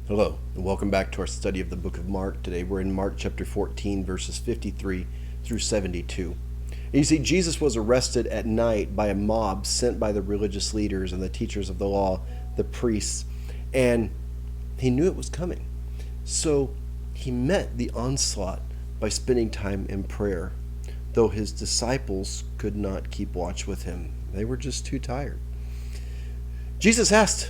Hello, and welcome back to our study of the book of Mark. Today we're in Mark chapter 14, verses 53 through 72. And you see, Jesus was arrested at night by a mob sent by the religious leaders and the teachers of the law, the priests, and he knew it was coming. So he met the onslaught by spending time in prayer, though his disciples could not keep watch with him. They were just too tired. Jesus asked,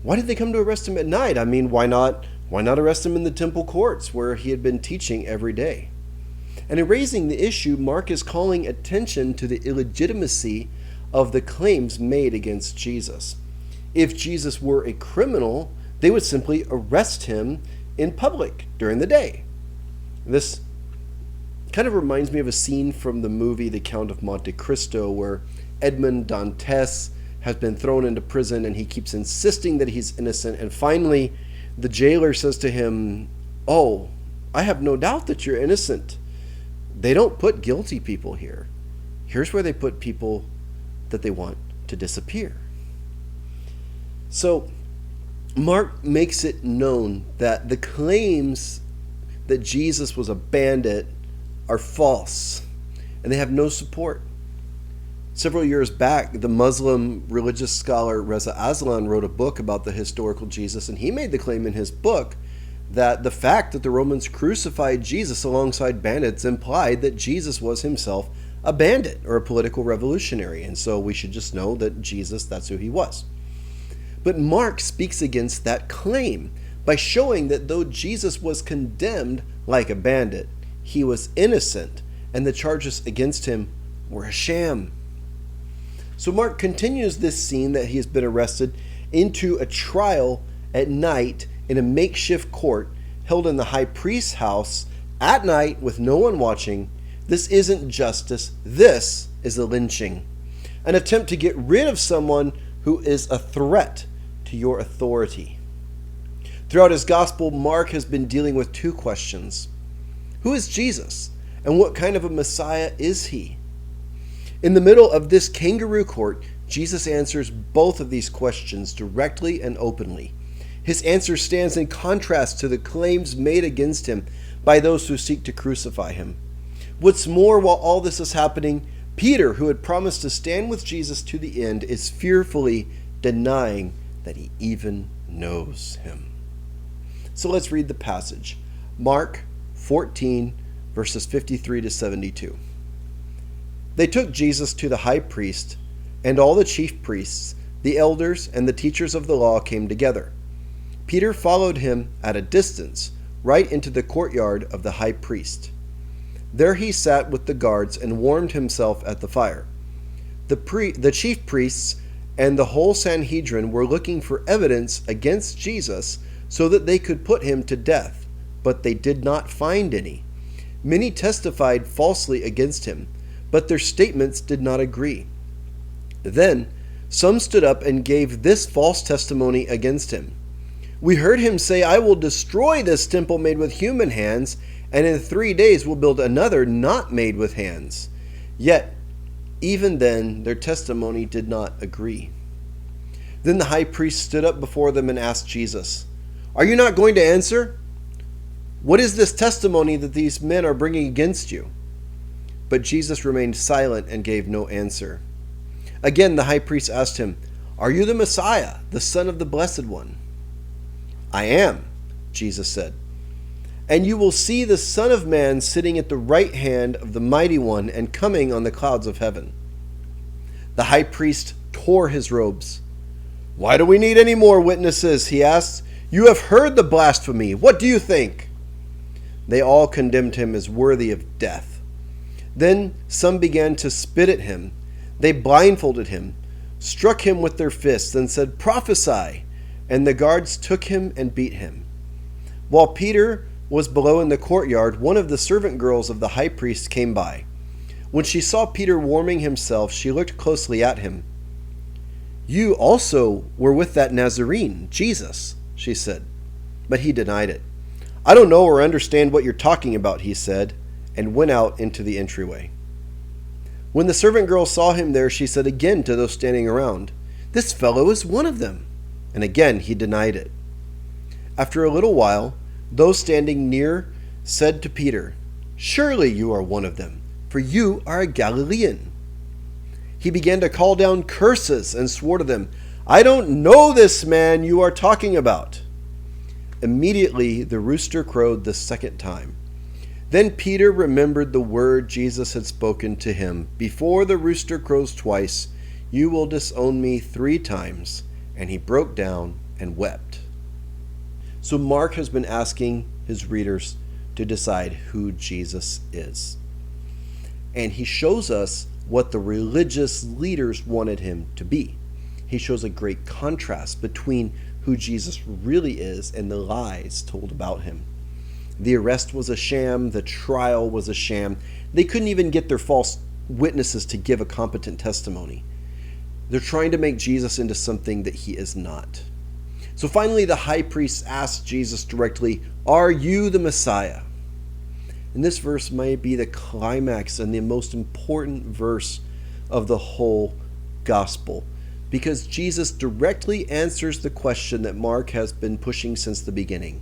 why did they come to arrest him at night? I mean, why not arrest him in the temple courts where he had been teaching every day? And in raising the issue, Mark is calling attention to the illegitimacy of the claims made against Jesus. If Jesus were a criminal, they would simply arrest him in public during the day. This kind of reminds me of a scene from the movie The Count of Monte Cristo, where Edmond Dantes has been thrown into prison and he keeps insisting that he's innocent, and finally the jailer says to him, "Oh, I have no doubt that you're innocent. They don't put guilty people here. Here's where they put people that they want to disappear." So Mark makes it known that the claims that Jesus was a bandit are false and they have no support. Several years back, the Muslim religious scholar Reza Aslan wrote a book about the historical Jesus, and he made the claim in his book that the fact that the Romans crucified Jesus alongside bandits implied that Jesus was himself a bandit or a political revolutionary, and so we should just know that Jesus, that's who he was. But Mark speaks against that claim by showing that though Jesus was condemned like a bandit, he was innocent, and the charges against him were a sham. So Mark continues this scene that he has been arrested into a trial at night in a makeshift court held in the high priest's house at night with no one watching. This isn't justice. This is a lynching. An attempt to get rid of someone who is a threat to your authority. Throughout his gospel, Mark has been dealing with two questions. Who is Jesus? And what kind of a Messiah is he? In the middle of this kangaroo court, Jesus answers both of these questions directly and openly. His answer stands in contrast to the claims made against him by those who seek to crucify him. What's more, while all this is happening, Peter, who had promised to stand with Jesus to the end, is fearfully denying that he even knows him. So let's read the passage. Mark 14, verses 53 to 72. They took Jesus to the high priest, and all the chief priests, the elders, and the teachers of the law came together. Peter followed him at a distance, right into the courtyard of the high priest. There he sat with the guards and warmed himself at the fire. The chief priests and the whole Sanhedrin were looking for evidence against Jesus so that they could put him to death, but they did not find any. Many testified falsely against him, but their statements did not agree. Then some stood up and gave this false testimony against him. "We heard him say, 'I will destroy this temple made with human hands, and in 3 days will build another not made with hands.' Yet, even then, their testimony did not agree." Then the high priest stood up before them and asked Jesus, "Are you not going to answer? What is this testimony that these men are bringing against you?" But Jesus remained silent and gave no answer. Again the high priest asked him, "Are you the Messiah, the Son of the Blessed One?" "I am," Jesus said. "And you will see the Son of Man sitting at the right hand of the Mighty One and coming on the clouds of heaven." The high priest tore his robes. "Why do we need any more witnesses?" he asked. "You have heard the blasphemy. What do you think?" They all condemned him as worthy of death. Then some began to spit at him. They blindfolded him, struck him with their fists, and said, "Prophesy!" And the guards took him and beat him. While Peter was below in the courtyard, one of the servant girls of the high priest came by. When she saw Peter warming himself, she looked closely at him. "You also were with that Nazarene, Jesus," she said. But he denied it. "I don't know or understand what you're talking about," he said, and went out into the entryway. When the servant girl saw him there, she said again to those standing around, "This fellow is one of them." And again he denied it. After a little while, those standing near said to Peter, "Surely you are one of them, for you are a Galilean." He began to call down curses and swore to them, "I don't know this man you are talking about." Immediately the rooster crowed the second time. Then Peter remembered the word Jesus had spoken to him, "Before the rooster crows twice, you will disown me 3 times." And he broke down and wept. So Mark has been asking his readers to decide who Jesus is. And he shows us what the religious leaders wanted him to be. He shows a great contrast between who Jesus really is and the lies told about him. The arrest was a sham. The trial was a sham. They couldn't even get their false witnesses to give a competent testimony. They're trying to make Jesus into something that he is not. So finally, the high priest asked Jesus directly, "Are you the Messiah?" And this verse might be the climax and the most important verse of the whole gospel, because Jesus directly answers the question that Mark has been pushing since the beginning.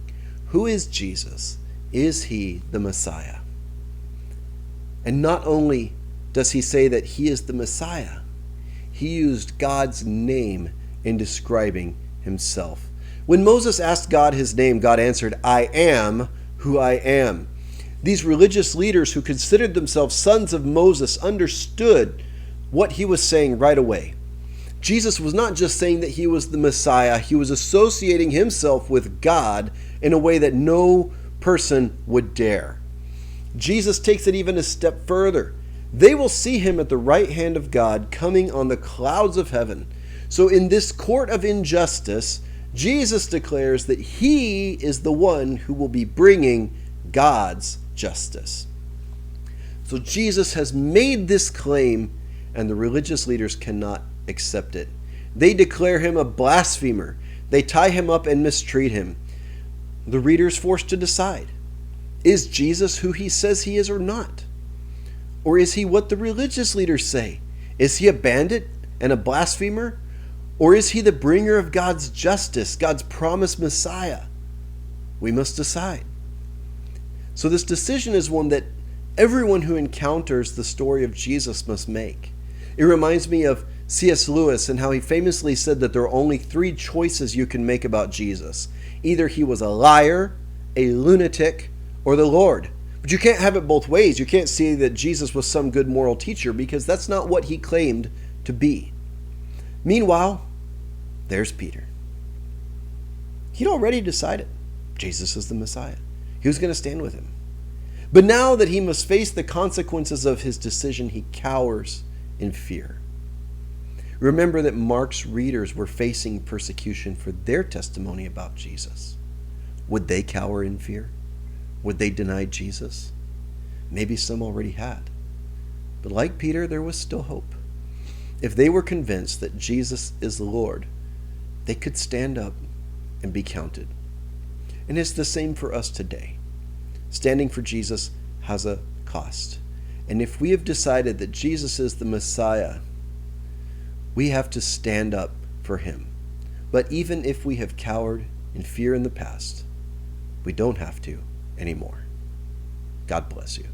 Who is Jesus? Is he the Messiah? And not only does he say that he is the Messiah, he used God's name in describing himself. When Moses asked God his name, God answered, "I am who I am." These religious leaders who considered themselves sons of Moses understood what he was saying right away. Jesus was not just saying that he was the Messiah, he was associating himself with God in a way that no person would dare. Jesus takes it even a step further. They will see him at the right hand of God coming on the clouds of heaven. So in this court of injustice, Jesus declares that he is the one who will be bringing God's justice. So Jesus has made this claim, and the religious leaders cannot accept it. They declare him a blasphemer. They tie him up and mistreat him. The reader is forced to decide. Is Jesus who he says he is or not? Or is he what the religious leaders say? Is he a bandit and a blasphemer? Or is he the bringer of God's justice, God's promised Messiah? We must decide. So this decision is one that everyone who encounters the story of Jesus must make. It reminds me of C.S. Lewis and how he famously said that there are only 3 choices you can make about Jesus. Either he was a liar, a lunatic, or the Lord. But you can't have it both ways. You can't say that Jesus was some good moral teacher, because that's not what he claimed to be. Meanwhile, there's Peter. He'd already decided Jesus is the Messiah. He was going to stand with him. But now that he must face the consequences of his decision, he cowers in fear. Remember that Mark's readers were facing persecution for their testimony about Jesus. Would they cower in fear? Would they deny Jesus? Maybe some already had. But like Peter, there was still hope. If they were convinced that Jesus is the Lord, they could stand up and be counted. And it's the same for us today. Standing for Jesus has a cost. And if we have decided that Jesus is the Messiah, we have to stand up for him. But even if we have cowered in fear in the past, we don't have to anymore. God bless you.